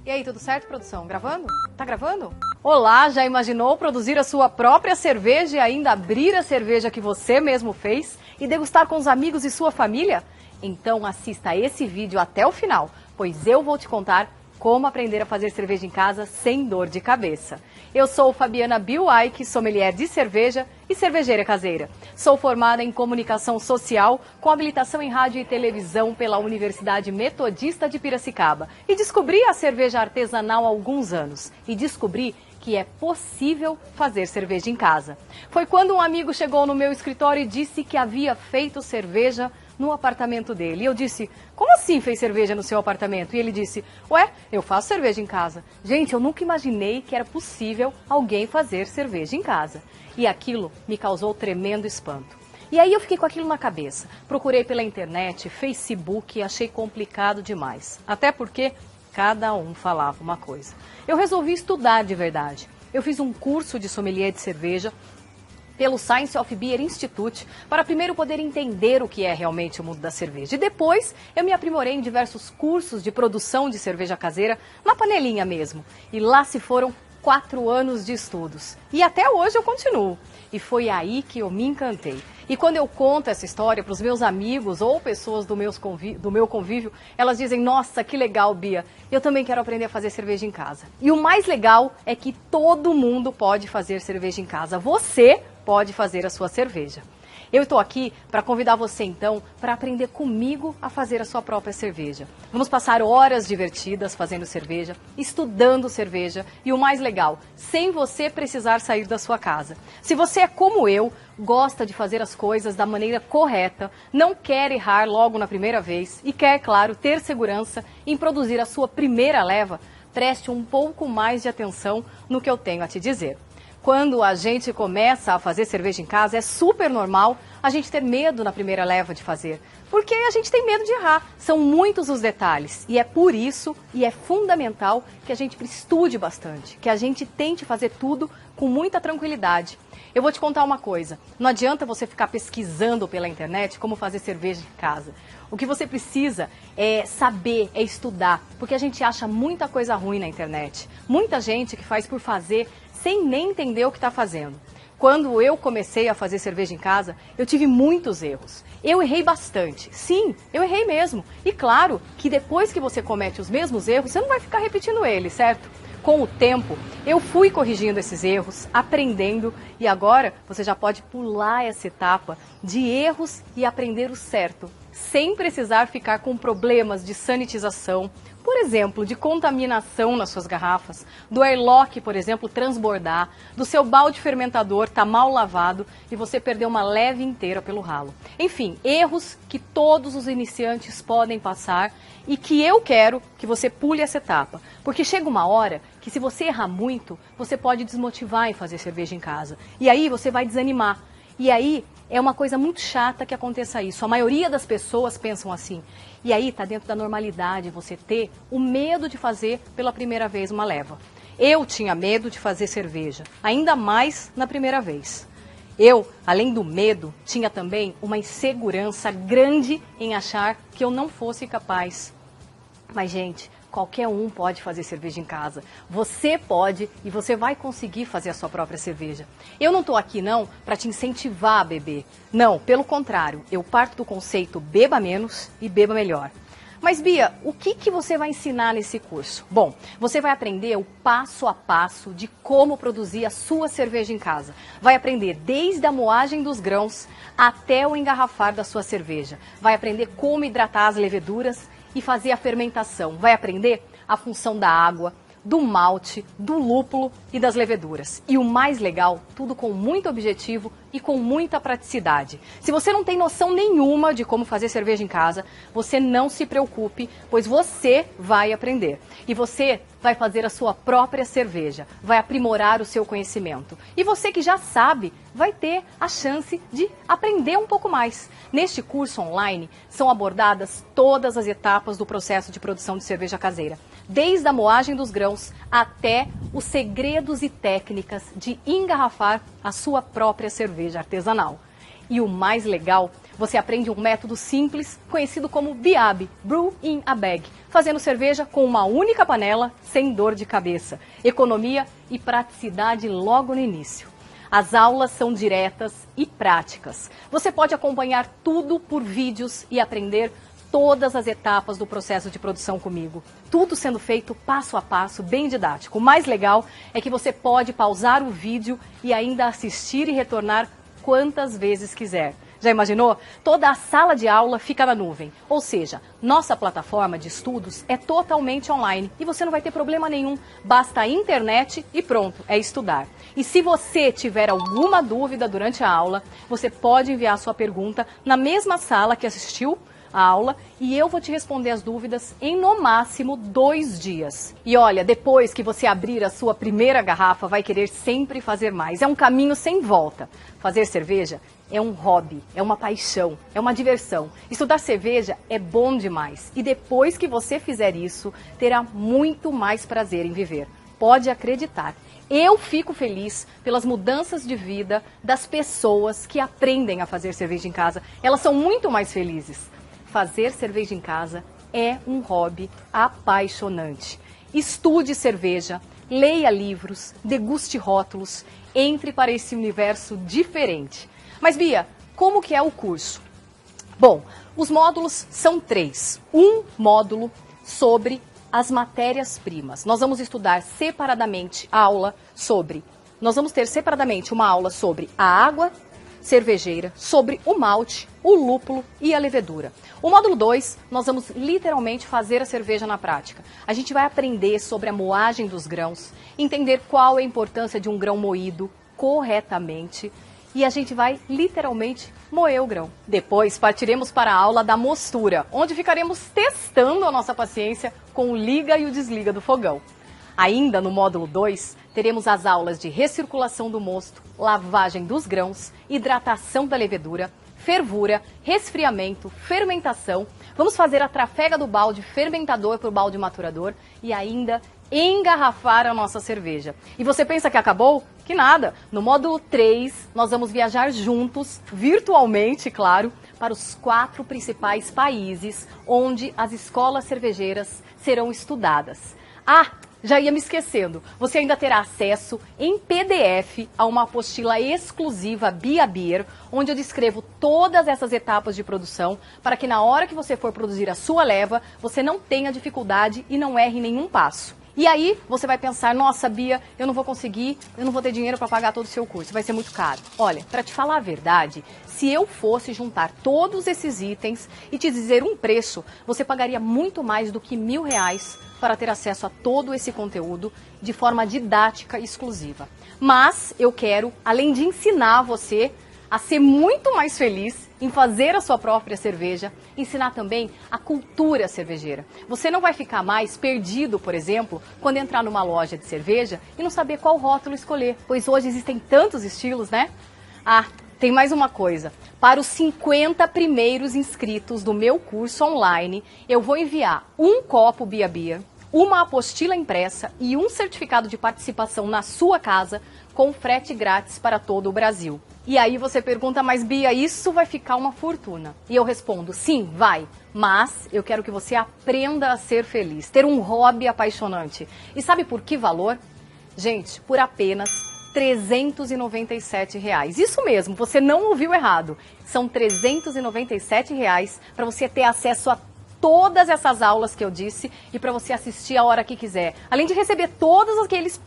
E aí, tudo certo, produção? Gravando? Tá gravando? Olá, já imaginou produzir a sua própria cerveja e ainda abrir a cerveja que você mesmo fez e degustar com os amigos e sua família? Então assista esse vídeo até o final, pois eu vou te contar como aprender a fazer cerveja em casa sem dor de cabeça. Eu sou Fabiana Biuaik, sommelier de cerveja e cervejeira caseira. Sou formada em comunicação social com habilitação em rádio e televisão pela Universidade Metodista de Piracicaba. E descobri a cerveja artesanal há alguns anos. E descobri que é possível fazer cerveja em casa. Foi quando um amigo chegou no meu escritório e disse que havia feito cerveja no apartamento dele. E eu disse, como assim fez cerveja no seu apartamento? E ele disse, ué, eu faço cerveja em casa. Gente, eu nunca imaginei que era possível alguém fazer cerveja em casa. E aquilo me causou tremendo espanto. E aí eu fiquei com aquilo na cabeça. Procurei pela internet, Facebook e achei complicado demais. Até porque cada um falava uma coisa. Eu resolvi estudar de verdade. Eu fiz um curso de sommelier de cerveja pelo Science of Beer Institute, para primeiro poder entender o que é realmente o mundo da cerveja. E depois eu me aprimorei em diversos cursos de produção de cerveja caseira, na panelinha mesmo. E lá se foram 4 anos de estudos. E até hoje eu continuo. E foi aí que eu me encantei. E quando eu conto essa história para os meus amigos ou pessoas do meu convívio, elas dizem, nossa, que legal, Bia, eu também quero aprender a fazer cerveja em casa. E o mais legal é que todo mundo pode fazer cerveja em casa. Você pode fazer a sua cerveja. Eu estou aqui para convidar você, então, para aprender comigo a fazer a sua própria cerveja. Vamos passar horas divertidas fazendo cerveja, estudando cerveja e o mais legal, sem você precisar sair da sua casa. Se você é como eu, gosta de fazer as coisas da maneira correta, não quer errar logo na primeira vez e quer, claro, ter segurança em produzir a sua primeira leva, preste um pouco mais de atenção no que eu tenho a te dizer. Quando a gente começa a fazer cerveja em casa, é super normal a gente ter medo na primeira leva de fazer. Porque a gente tem medo de errar. São muitos os detalhes. E é por isso, e é fundamental, que a gente estude bastante. Que a gente tente fazer tudo com muita tranquilidade. Eu vou te contar uma coisa. Não adianta você ficar pesquisando pela internet como fazer cerveja em casa. O que você precisa é saber, é estudar. Porque a gente acha muita coisa ruim na internet. Muita gente que faz por fazer sem nem entender o que está fazendo. Quando eu comecei a fazer cerveja em casa, eu tive muitos erros. Eu errei bastante. Sim, eu errei mesmo. E claro que depois que você comete os mesmos erros, você não vai ficar repetindo eles, certo? Com o tempo, eu fui corrigindo esses erros, aprendendo, e agora você já pode pular essa etapa de erros e aprender o certo, sem precisar ficar com problemas de sanitização, por exemplo, de contaminação nas suas garrafas, do airlock, por exemplo, transbordar, do seu balde fermentador estar mal lavado e você perder uma leve inteira pelo ralo. Enfim, erros que todos os iniciantes podem passar e que eu quero que você pule essa etapa. Porque chega uma hora que se você errar muito, você pode desmotivar em fazer cerveja em casa. E aí você vai desanimar. E aí é uma coisa muito chata que aconteça isso. A maioria das pessoas pensam assim. E aí está dentro da normalidade você ter o medo de fazer pela primeira vez uma leva. Eu tinha medo de fazer cerveja, ainda mais na primeira vez. Eu, além do medo, tinha também uma insegurança grande em achar que eu não fosse capaz. Mas, gente, qualquer um pode fazer cerveja em casa. Você pode e você vai conseguir fazer a sua própria cerveja. Eu não estou aqui, não, para te incentivar a beber. Não, pelo contrário, eu parto do conceito beba menos e beba melhor. Mas, Bia, o que você vai ensinar nesse curso? Bom, você vai aprender o passo a passo de como produzir a sua cerveja em casa. Vai aprender desde a moagem dos grãos até o engarrafar da sua cerveja. Vai aprender como hidratar as leveduras e fazer a fermentação. Vai aprender a função da água, do malte, do lúpulo e das leveduras. E o mais legal, tudo com muito objetivo e com muita praticidade. Se você não tem noção nenhuma de como fazer cerveja em casa, você não se preocupe, pois você vai aprender. E você vai fazer a sua própria cerveja, vai aprimorar o seu conhecimento. E você que já sabe, vai ter a chance de aprender um pouco mais. Neste curso online, são abordadas todas as etapas do processo de produção de cerveja caseira, desde a moagem dos grãos até os segredos e técnicas de engarrafar a sua própria cerveja artesanal. E o mais legal, você aprende um método simples, conhecido como BIAB, Brew in a Bag, fazendo cerveja com uma única panela, sem dor de cabeça, economia e praticidade logo no início. As aulas são diretas e práticas. Você pode acompanhar tudo por vídeos e aprender todas as etapas do processo de produção comigo. Tudo sendo feito passo a passo, bem didático. O mais legal é que você pode pausar o vídeo e ainda assistir e retornar quantas vezes quiser. Já imaginou? Toda a sala de aula fica na nuvem. Ou seja, nossa plataforma de estudos é totalmente online e você não vai ter problema nenhum. Basta a internet e pronto, é estudar. E se você tiver alguma dúvida durante a aula, você pode enviar sua pergunta na mesma sala que assistiu a aula e eu vou te responder as dúvidas em no máximo 2 dias. E olha, depois que você abrir a sua primeira garrafa, vai querer sempre fazer mais. É um caminho sem volta. Fazer cerveja é um hobby, é uma paixão, é uma diversão. Estudar cerveja é bom demais. E depois que você fizer isso, terá muito mais prazer em viver. Pode acreditar. Eu fico feliz pelas mudanças de vida das pessoas que aprendem a fazer cerveja em casa. Elas são muito mais felizes. Fazer cerveja em casa é um hobby apaixonante. Estude cerveja, leia livros, deguste rótulos, entre para esse universo diferente. Mas Bia, como que é o curso? Bom, os módulos são 3. Um módulo sobre as matérias-primas. Nós vamos estudar separadamente nós vamos ter separadamente uma aula sobre a água cervejeira, sobre o malte, o lúpulo e a levedura. O módulo 2, nós vamos literalmente fazer a cerveja na prática. A gente vai aprender sobre a moagem dos grãos, entender qual é a importância de um grão moído corretamente e a gente vai literalmente moer o grão. Depois partiremos para a aula da mostura, onde ficaremos testando a nossa paciência com o liga e o desliga do fogão. Ainda no módulo 2, teremos as aulas de recirculação do mosto, lavagem dos grãos, hidratação da levedura, fervura, resfriamento, fermentação. Vamos fazer a trafega do balde fermentador para o balde maturador e ainda engarrafar a nossa cerveja. E você pensa que acabou? Que nada! No módulo 3, nós vamos viajar juntos, virtualmente, claro, para os 4 principais países onde as escolas cervejeiras serão estudadas. Já ia me esquecendo, você ainda terá acesso em PDF a uma apostila exclusiva Bia Beer, onde eu descrevo todas essas etapas de produção, para que na hora que você for produzir a sua leva, você não tenha dificuldade e não erre nenhum passo. E aí você vai pensar, nossa Bia, eu não vou conseguir, eu não vou ter dinheiro para pagar todo o seu curso, vai ser muito caro. Olha, para te falar a verdade, se eu fosse juntar todos esses itens e te dizer um preço, você pagaria muito mais do que R$1.000 para ter acesso a todo esse conteúdo de forma didática e exclusiva. Mas eu quero, além de ensinar você a ser muito mais feliz em fazer a sua própria cerveja, ensinar também a cultura cervejeira. Você não vai ficar mais perdido, por exemplo, quando entrar numa loja de cerveja e não saber qual rótulo escolher, pois hoje existem tantos estilos, né? Tem mais uma coisa. Para os 50 primeiros inscritos do meu curso online, eu vou enviar um copo Bia Beer, uma apostila impressa e um certificado de participação na sua casa com frete grátis para todo o Brasil. E aí você pergunta, mas Bia, isso vai ficar uma fortuna? E eu respondo, sim, vai. Mas eu quero que você aprenda a ser feliz, ter um hobby apaixonante. E sabe por que valor? Gente, por apenas R$397. Isso mesmo, você não ouviu errado. São R$397 para você ter acesso a todas essas aulas que eu disse e para você assistir a hora que quiser. Além de receber todos aqueles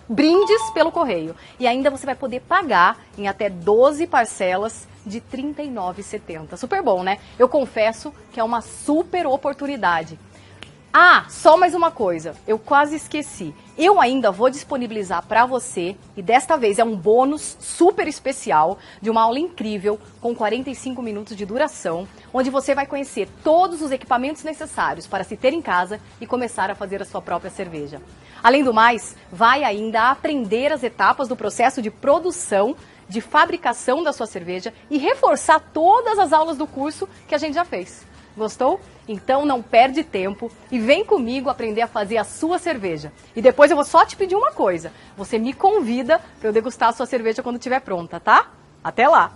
brindes pelo correio. E ainda você vai poder pagar em até 12 parcelas de R$ 39,70. Super bom, né? Eu confesso que é uma super oportunidade. Só mais uma coisa, eu quase esqueci. Eu ainda vou disponibilizar para você, e desta vez é um bônus super especial, de uma aula incrível, com 45 minutos de duração, onde você vai conhecer todos os equipamentos necessários para se ter em casa e começar a fazer a sua própria cerveja. Além do mais, vai ainda aprender as etapas do processo de produção, de fabricação da sua cerveja e reforçar todas as aulas do curso que a gente já fez. Gostou? Então não perde tempo e vem comigo aprender a fazer a sua cerveja. E depois eu vou só te pedir uma coisa. Você me convida para eu degustar a sua cerveja quando estiver pronta, tá? Até lá!